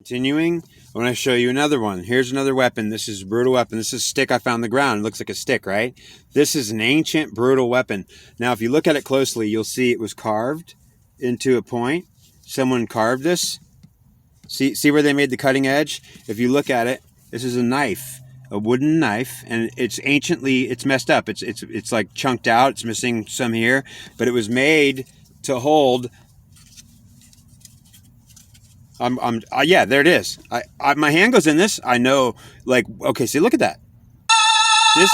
Continuing, I want to show you another one. Here's another weapon. This is a brutal weapon. This is a stick I found on the ground. It looks like a stick, right? This is an ancient brutal weapon. Now, if you look at it closely, you'll see it was carved into a point. Someone carved this. See where they made the cutting edge? If you look at it, this is a knife, a wooden knife, and it's messed up. It's like chunked out. It's missing some here, but it was made to hold. Yeah, there it is. My hand goes in this. I know, like, okay, see, look at that. This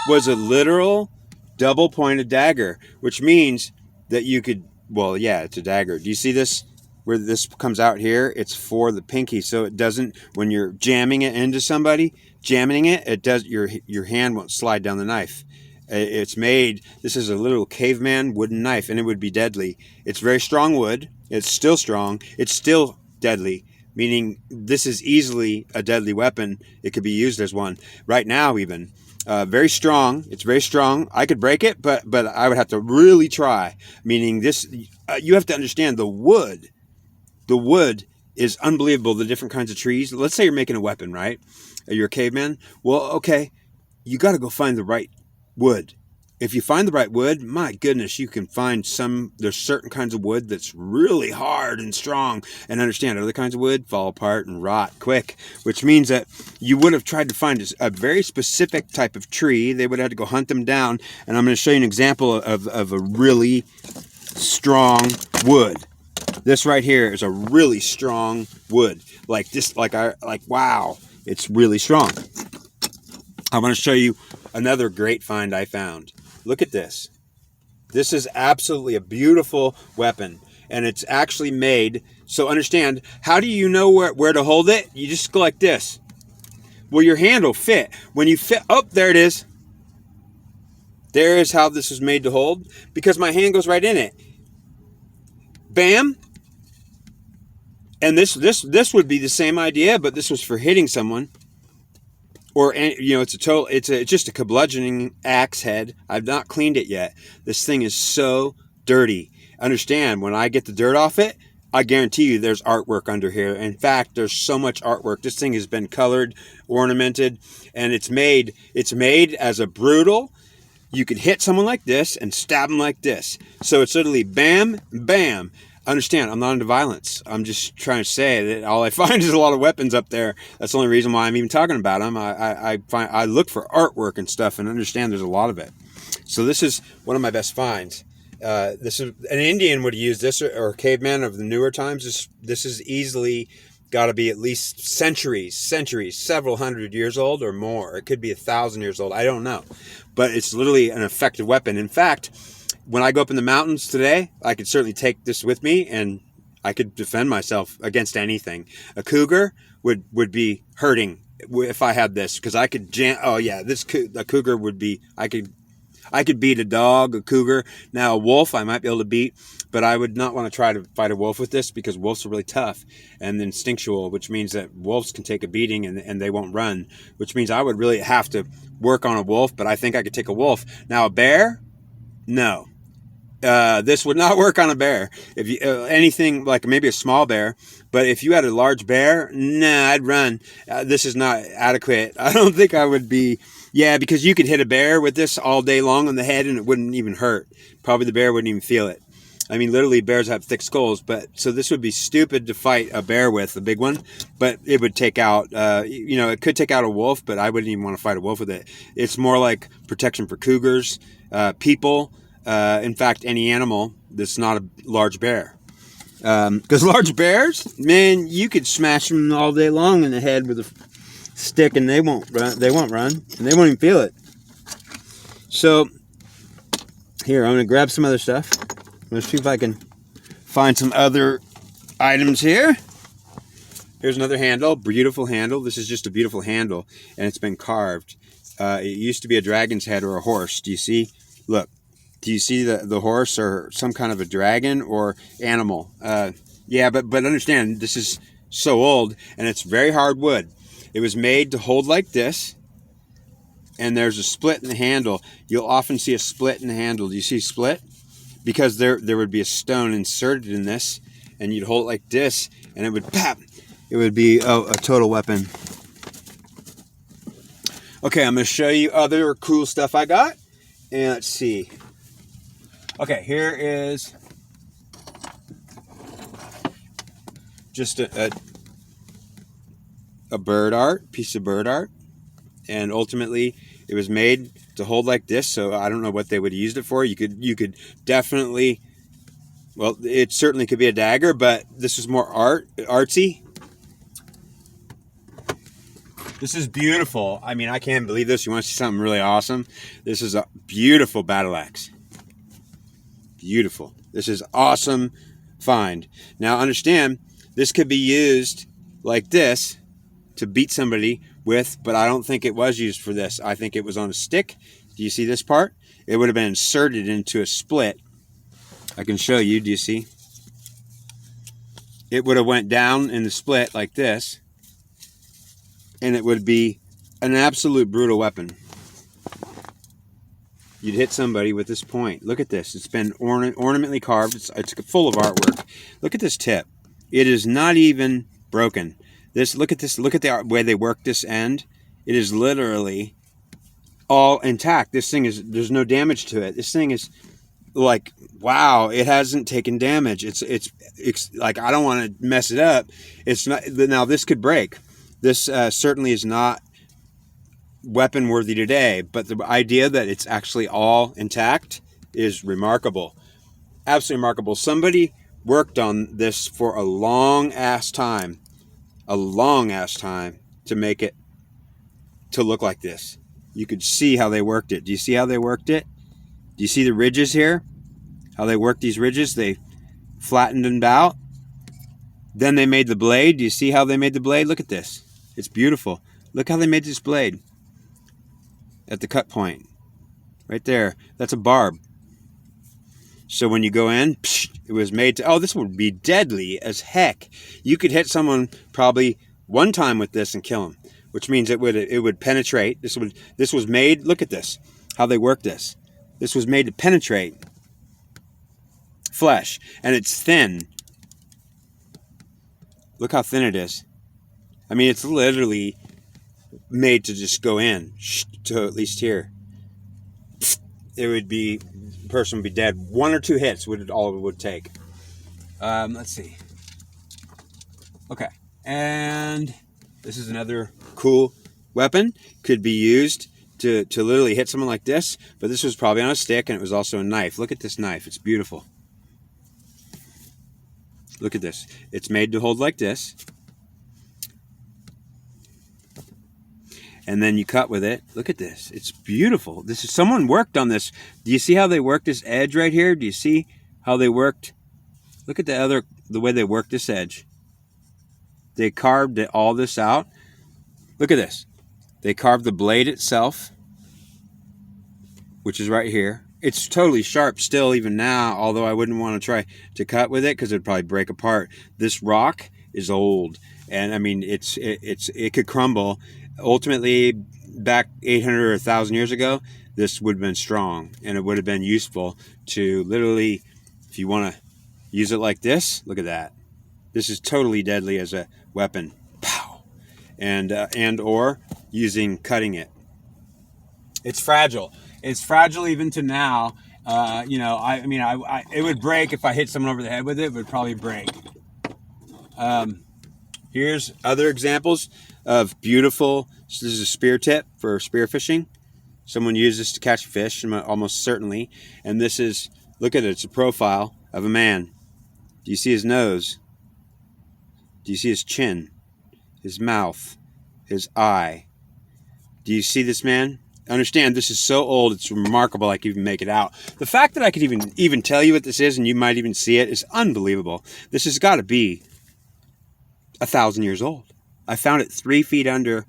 was a literal double-pointed dagger, which means that you could, well, yeah, it's a dagger. Do you see this? Where this comes out here, it's for the pinky, so it doesn't, when you're jamming it into somebody, it does, your hand won't slide down the knife. It's made, this is a little caveman wooden knife, and it would be deadly. It's very strong wood. It's still strong. It's still deadly, meaning this is easily a deadly weapon. It could be used as one right now, even. Very strong. It's very strong. I could break it, but I would have to really try. Meaning this, you have to understand the wood. The wood is unbelievable. The different kinds of trees. Let's say you're making a weapon, right? You're a caveman. Well, okay, you got to go find the right wood. If you find the right wood, my goodness, you can find there's certain kinds of wood that's really hard and strong, and understand other kinds of wood fall apart and rot quick, which means that you would have tried to find a very specific type of tree. They would have to go hunt them down, and I'm going to show you an example of a really strong wood. This right here is a really strong wood. Like this, wow, it's really strong. I want to show you another great find I found. Look at this. This is absolutely a beautiful weapon, and it's actually made. So understand, how do you know where to hold it? You just go like this. Well, your hand will fit. When you fit, oh, there it is. There is how this is made to hold, because my hand goes right in it. Bam. And this would be the same idea, but this was for hitting someone. Or, it's just a bludgeoning axe head. I've not cleaned it yet. This thing is so dirty. Understand, when I get the dirt off it, I guarantee you there's artwork under here. In fact, there's so much artwork. This thing has been colored, ornamented, and it's made as a brutal. You could hit someone like this and stab them like this. So it's literally bam, bam. Understand, I'm not into violence. I'm just trying to say that all I find is a lot of weapons up there. That's the only reason why I'm even talking about them. I look for artwork and stuff, and understand there's a lot of it. So this is one of my best finds. This is an Indian would use this, or a caveman of the newer times. This is easily got to be at least centuries, several hundred years old or more. It could be 1,000 years old. I don't know, but it's literally an effective weapon. In fact, when I go up in the mountains today, I could certainly take this with me, and I could defend myself against anything. A cougar would be hurting if I had this, because I could jam. Oh yeah, a cougar would be. I could beat a dog, a cougar. Now a wolf, I might be able to beat, but I would not want to try to fight a wolf with this, because wolves are really tough and instinctual, which means that wolves can take a beating and they won't run. Which means I would really have to work on a wolf, but I think I could take a wolf. Now a bear, no. This would not work on a bear. If you anything like maybe a small bear, but if you had a large bear, nah, I'd run. This is not adequate. I don't think I would be. Yeah, because you could hit a bear with this all day long on the head and it wouldn't even hurt. Probably the bear wouldn't even feel it. I mean, literally, bears have thick skulls, but so this would be stupid to fight a bear with, a big one. But it would take out, it could take out a wolf, but I wouldn't even want to fight a wolf with it. It's more like protection for cougars, people. In fact, any animal that's not a large bear. Because large bears, man, you could smash them all day long in the head with a stick, and they won't run, and they won't even feel it. So, here, I'm going to grab some other stuff. Let's see if I can find some other items here. Here's another handle, beautiful handle. This is just a beautiful handle, and it's been carved. It used to be a dragon's head or a horse. Do you see? Look. Do you see the horse or some kind of a dragon or animal? Yeah, but understand, this is so old, and it's very hard wood. It was made to hold like this, and there's a split in the handle. You'll often see a split in the handle. Do you see split? Because there would be a stone inserted in this, and you'd hold it like this, and it would pop. it would be a total weapon. Okay, I'm going to show you other cool stuff I got. And let's see. Okay, here is just a bird art, piece of bird art. And ultimately, it was made to hold like this, so I don't know what they would have used it for. You could definitely, well, it certainly could be a dagger, but this is more artsy. This is beautiful. I mean, I can't believe this. You want to see something really awesome? This is a beautiful battle axe. Beautiful. This is awesome find. Now understand, this could be used like this to beat somebody with, but I don't think it was used for this. I think it was on a stick. Do you see this part? It would have been inserted into a split. I can show you. Do you see? It would have went down in the split like this, and it would be an absolute brutal weapon. You'd hit somebody with this point. Look at this. It's been ornamentally carved. It's full of artwork. Look at this tip. It is not even broken. Look at this. Look at the way they work this end. It is literally all intact. This thing is, there's no damage to it. This thing is like, wow, it hasn't taken damage. It's like, I don't want to mess it up. It's not. Now this could break. This certainly is not weapon worthy today, but the idea that it's actually all intact is remarkable. Absolutely remarkable. Somebody worked on this for a long ass time to make it to look like this. You could see how they worked it. Do you see how they worked it? Do you see the ridges here? How they worked these ridges? They flattened them out. Then they made the blade. Do you see how they made the blade? Look at this. It's beautiful. Look how they made this blade at the cut point. Right there. That's a barb. So when you go in, it was made to, oh, this would be deadly as heck. You could hit someone probably one time with this and kill them, which means it would penetrate. This was made, look at this, how they work this. This was made to penetrate flesh, and it's thin. Look how thin it is. I mean, it's literally made to just go in to at least here. It would be, the person would be dead. One or two hits would all it would take. Let's see. Okay, and this is another cool weapon. Could be used to literally hit someone like this, but this was probably on a stick, and it was also a knife. Look at this knife. It's beautiful. Look at this. It's made to hold like this. And then you cut with it. Look at this. It's beautiful. This is, someone worked on this. Do you see how they worked this edge right here? Do you see how they worked? Look at the way they worked this edge. They carved all this out. Look at this. They carved the blade itself, which is right here. It's totally sharp still even now, although I wouldn't want to try to cut with it because it would probably break apart. This rock is old, and I mean, it could crumble. Ultimately, back 800 or 1,000 years ago, this would have been strong, and it would have been useful to literally, if you want to use it like this, look at that. This is totally deadly as a weapon. Pow! And or cutting it. It's fragile. It's fragile even to now. It would break if I hit someone over the head with it. It would probably break. Here's other examples of beautiful. So this is a spear tip for spear fishing. Someone used this to catch fish, almost certainly. And this is, look at it. It's a profile of a man. Do you see his nose? Do you see his chin? His mouth? His eye? Do you see this man? Understand, this is so old, it's remarkable I can even make it out. The fact that I could even tell you what this is and you might even see it is unbelievable. This has got to be 1,000 years old. I found it 3 feet under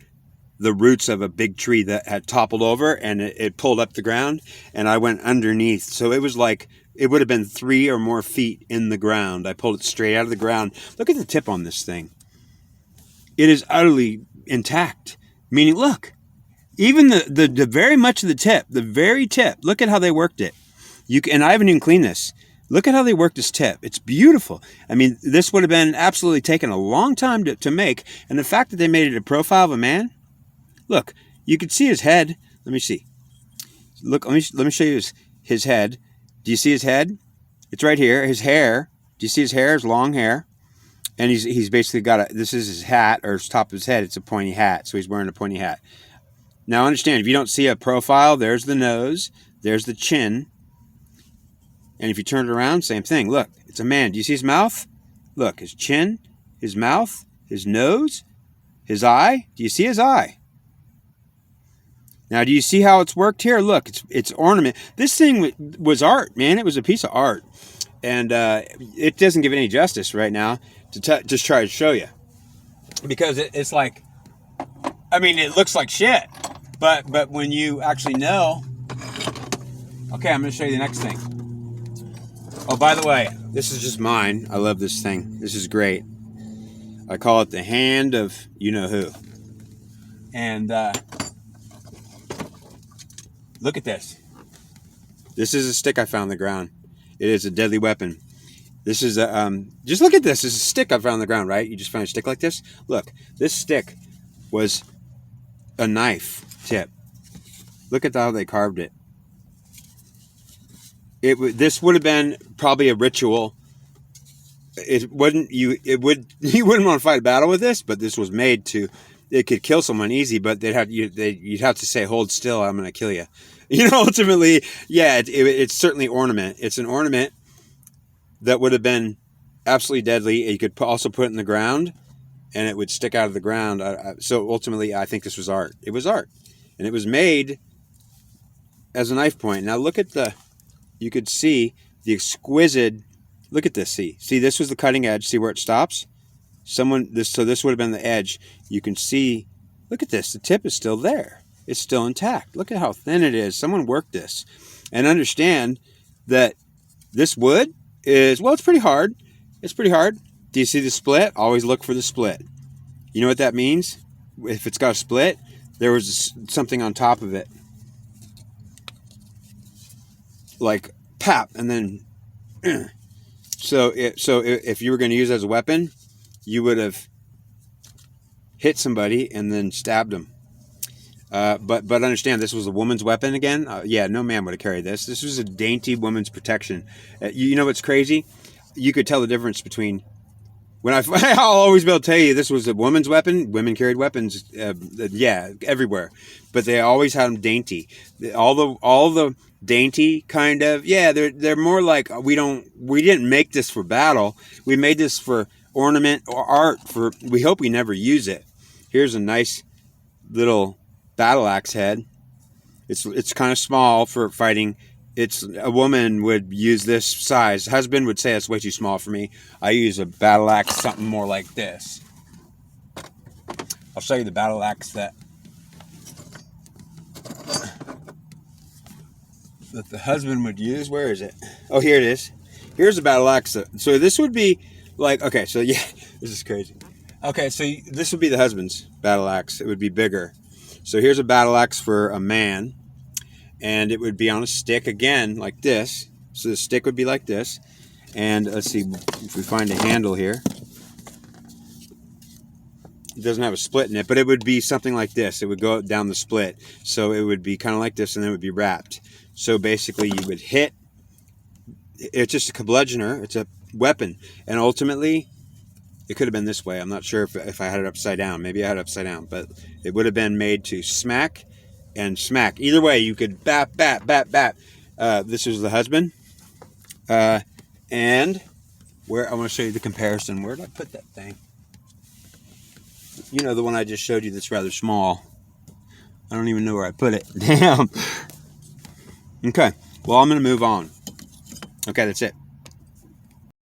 the roots of a big tree that had toppled over, and it pulled up the ground, and I went underneath. So it was like, it would have been 3 or more feet in the ground. I pulled it straight out of the ground. Look at the tip on this thing. It is utterly intact. Meaning, look, even the very much of the tip, the very tip, look at how they worked it. And I haven't even cleaned this. Look at how they worked this tip. It's beautiful. I mean, this would have been absolutely taken a long time to make. And the fact that they made it a profile of a man, look, you could see his head. Let me see. Look, let me show you his head. Do you see his head? It's right here. His hair. Do you see his hair? His long hair. And he's basically got this is his hat, or his top of his head. It's a pointy hat. So he's wearing a pointy hat. Now understand, if you don't see a profile, there's the nose. There's the chin. And if you turn it around, same thing. Look, it's a man. Do you see his mouth? Look, his chin, his mouth, his nose, his eye. Do you see his eye? Now, do you see how it's worked here? Look, it's ornament. This thing was art, man. It was a piece of art. And it doesn't give it any justice right now to just try to show you. Because it's like, I mean, it looks like shit. But when you actually know... Okay, I'm going to show you the next thing. Oh, by the way, this is just mine. I love this thing. This is great. I call it the hand of you-know-who. And look at this. This is a stick I found on the ground. It is a deadly weapon. This is a, just look at this. This is a stick I found on the ground, right? You just find a stick like this. Look, this stick was a knife tip. Look at how they carved it. This would have been probably a ritual. You wouldn't want to fight a battle with this, but this was made to. It could kill someone easy, but you'd have to say, "Hold still, I'm going to kill you." You know, ultimately, yeah, it's certainly ornament. It's an ornament that would have been absolutely deadly. You could also put it in the ground, and it would stick out of the ground. So ultimately, I think this was art. It was art, and it was made as a knife point. Now look at you could see the exquisite, look at this, see this was the cutting edge, see where it stops? So this would have been the edge. You can see, look at this, the tip is still there. It's still intact. Look at how thin it is. Someone worked this. And understand that this wood is, well, it's pretty hard. It's pretty hard. Do you see the split? Always look for the split. You know what that means? If it's got a split, there was something on top of it. Like pap, and then so if you were going to use it as a weapon, you would have hit somebody and then stabbed them. But understand, this was a woman's weapon again. Yeah, no man would have carried this. This was a dainty woman's protection. You know what's crazy? You could tell the difference between when I'll always be able to tell you this was a woman's weapon. Women carried weapons, yeah, everywhere, but they always had them dainty. All the dainty kind of, yeah, they're more like we didn't make this for battle. We made this for ornament or art. We hope we never use it. Here's a nice little battle axe head. It's kind of small for fighting. A woman would use this size. Husband would say it's way too small for me. I use a battle axe, something more like this. I'll show you the battle axe that the husband would use. Where is it? Oh, here it is. Here's a battle axe. So this would be like, okay, so yeah, this is crazy. Okay, so this would be the husband's battle axe. It would be bigger. So here's a battle axe for a man. And it would be on a stick again, like this. So the stick would be like this. And let's see if we find a handle here. It doesn't have a split in it, but it would be something like this. It would go down the split. So it would be kind of like this, and then it would be wrapped. So basically you would hit. It's just a bludgeoner. It's a weapon. And ultimately, it could have been this way. I'm not sure if I had it upside down. Maybe I had it upside down. But it would have been made to smack and smack. Either way, you could bap, bap, bap, bap. This is the husband. And where I want to show you the comparison. Where did I put that thing? You know, the one I just showed you that's rather small. I don't even know where I put it. Damn. Okay. Well, I'm going to move on. Okay, that's it.